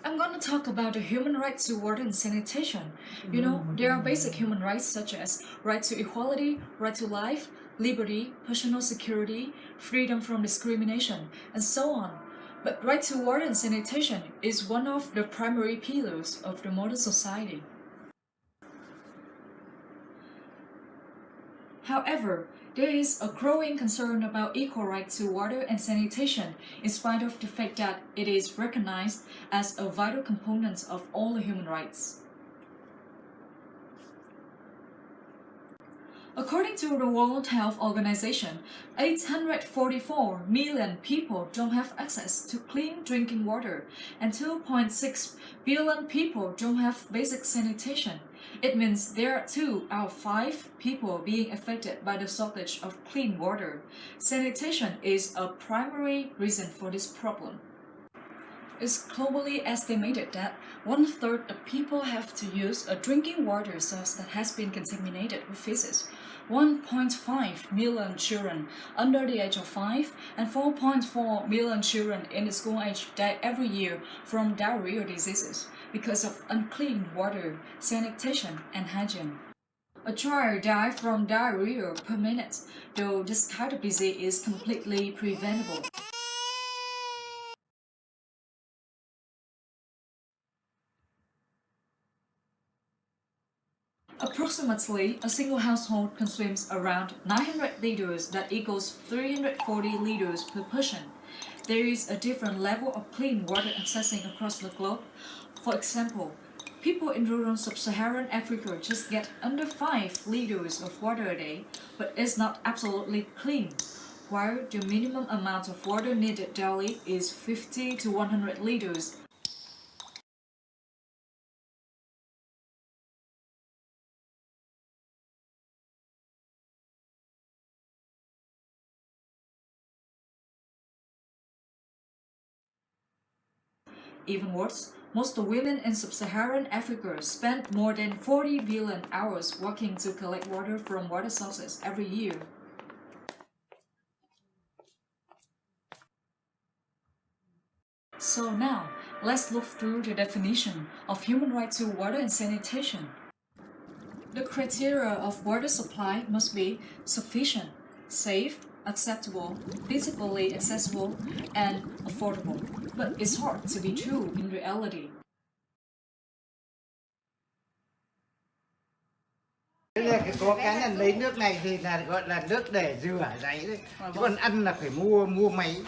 I'm gonna talk about the human right to water and sanitation. You know, there are basic human rights such as right to equality, right to life, liberty, personal security, freedom from discrimination, and so on. But right to water and sanitation is one of the primary pillars of the modern society. However, there is a growing concern about equal right to water and sanitation, in spite of the fact that it is recognized as a vital component of all the human rights. According to the World Health Organization, 844 million people don't have access to clean drinking water, and 2.6 billion people don't have basic sanitation. It means there are 2 out of 5 people being affected by the shortage of clean water. Sanitation is a primary reason for this problem. It's globally estimated that 1/3 of people have to use a drinking water source that has been contaminated with feces. 1.5 million children under the age of 5 and 4.4 million children in the school age die every year from diarrheal diseases because of unclean water, sanitation, and hygiene. A child dies from diarrhea per minute, though this kind of disease is completely preventable. Approximately, a single household consumes around 900 liters, that equals 340 liters per person. There is a different level of clean water accessing across the globe. For example, people in rural sub-Saharan Africa just get under 5 liters of water a day, but it's not absolutely clean, while the minimum amount of water needed daily is 50 to 100 liters. Even worse, most women in sub-Saharan Africa spend more than 40 billion hours working to collect water from water sources every year. So now, let's look through the definition of human right to water and sanitation. The criteria of water supply must be sufficient, safe, acceptable, physically accessible, and affordable. But it's hard to be true in reality. Bây giờ có cá nhân lấy nước này thì là gọi là nước để rửa giấy đấy. Chứ còn ăn là phải mua máy.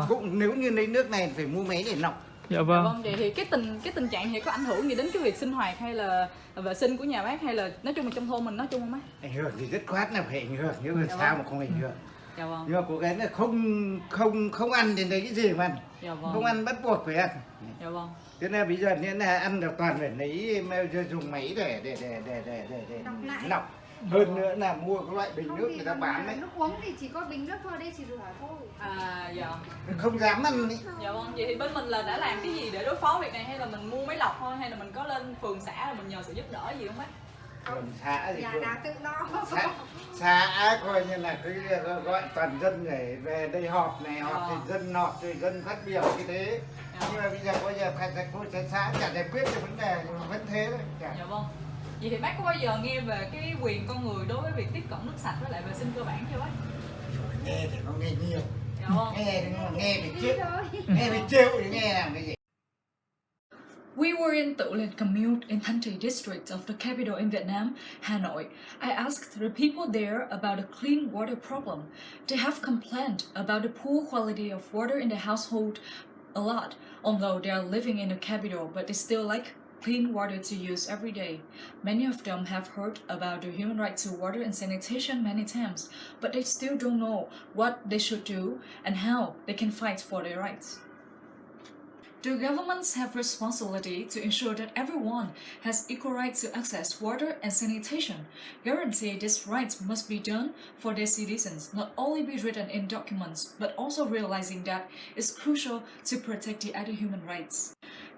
Cũng nếu như lấy nước này phải mua máy để lọc. Dạ vâng, vậy thì cái tình trạng này có ảnh hưởng gì đến cái việc sinh hoạt hay là vệ sinh của nhà bác, hay là nói chung là trong thôn mình nói chung không bác? Ảnh hưởng thì rất khoát là phải ảnh hưởng, nhưng mà sao mà không ảnh hưởng. Dạ vâng. Nhưng mà cố gắng là không ăn thì lấy cái gì mà ăn. Dạ vâng. Không ăn bắt buộc phải ăn. Dạ vâng. Thế nên bây giờ nên là ăn là toàn phải lấy dùng máy để lọc. Hơn nữa là mua cái loại bình nước người ta bán đấy. Nước uống thì chỉ có bình nước thôi, đây chỉ rửa thôi. À dạ. Không dám ăn đấy. Dạ vâng, vậy thì bên mình là đã làm cái gì để đối phó việc này, hay là mình mua máy lọc thôi, hay là mình có lên phường xã là mình nhờ sự giúp đỡ gì không bác? Phường xã thì Nhà nào tự lo. xã coi như là cái gọi toàn dân để về đây họp này, họp thì dân họp rồi dân phát biểu như thế. Nhưng mà bây giờ có giờ thành phố xã chả giải quyết được vấn đề vẫn thế thôi. Dạ vâng. Vậy thì bác có bao giờ nghe về cái quyền con người đối với việc tiếp cận nước sạch với lại vệ sinh cơ bản chưa bác? Nghe thì có nghe nhiều. Dạ vâng. Nghe phải chịu. Nghe phải chịu thì nghe làm cái gì. We were in Tự Liên commune in Thanh Trì district of the capital in Vietnam, Hanoi. I asked the people there about the clean water problem. They have complained about the poor quality of water in the household a lot, although they are living in the capital, but they still like clean water to use every day. Many of them have heard about the human right to water and sanitation many times, but they still don't know what they should do and how they can fight for their rights. Do governments have responsibility to ensure that everyone has equal right to access water and sanitation? Guarantee these rights must be done for their citizens, not only be written in documents, but also realizing that it's crucial to protect the other human rights.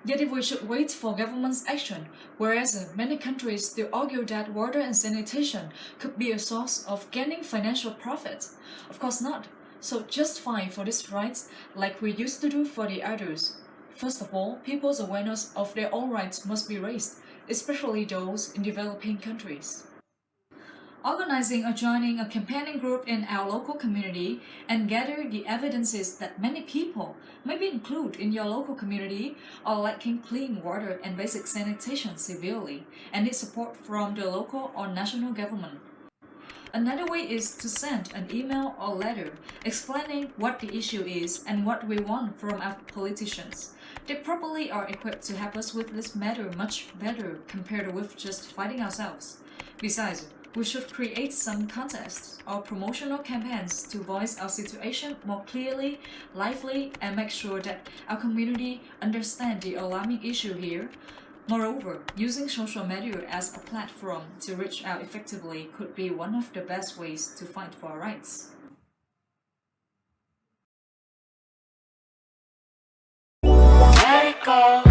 Yet if we should wait for government's action, whereas many countries still argue that water and sanitation could be a source of gaining financial profit? Of course not. So just fight for these rights like we used to do for the others. First of all, people's awareness of their own rights must be raised, especially those in developing countries. Organizing or joining a campaigning group in our local community and gather the evidences that many people, maybe included in your local community, are lacking clean water and basic sanitation severely and need support from the local or national government. Another way is to send an email or letter explaining what the issue is and what we want from our politicians. They probably are equipped to help us with this matter much better compared with just fighting ourselves. Besides, we should create some contests or promotional campaigns to voice our situation more clearly, lively, and make sure that our community understands the alarming issue here. Moreover, using social media as a platform to reach out effectively could be one of the best ways to fight for our rights. Let it go.